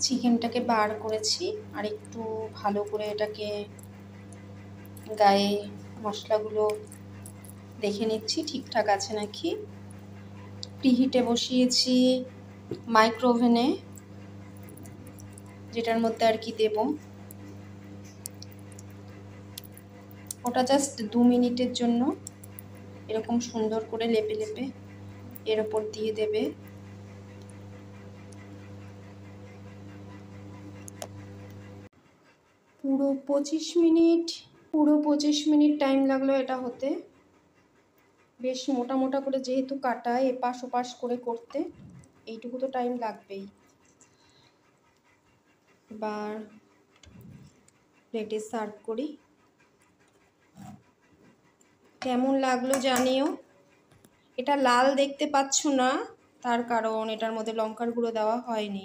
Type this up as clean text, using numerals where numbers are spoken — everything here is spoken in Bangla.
চিকেনটাকে বার করেছি আর একটু ভালো করে এটাকে গায়ে মশলাগুলো দেখে নিচ্ছি ঠিকঠাক আছে নাকি। প্রিহিটে বসিয়েছি মাইক্রো ওভেনে, যেটার মধ্যে আর কি দেব, ওটা জাস্ট 2 মিনিটের জন্য এরকম সুন্দর করে লেপে লেপে এর ওপর দিয়ে দেবে। পুরো 25 মিনিট টাইম লাগলো এটা হতে। বেশ মোটা মোটা করে যেহেতু কাটা, এপাশ ওপাশ করে করতে এইটুকু তো টাইম লাগবেই। এবার প্লেটে সার্ভ করি। কেমন লাগলো জানিও। এটা লাল দেখতে পাচ্ছ না, তার কারণ এটার মধ্যে লঙ্কার গুঁড়ো দেওয়া হয়নি।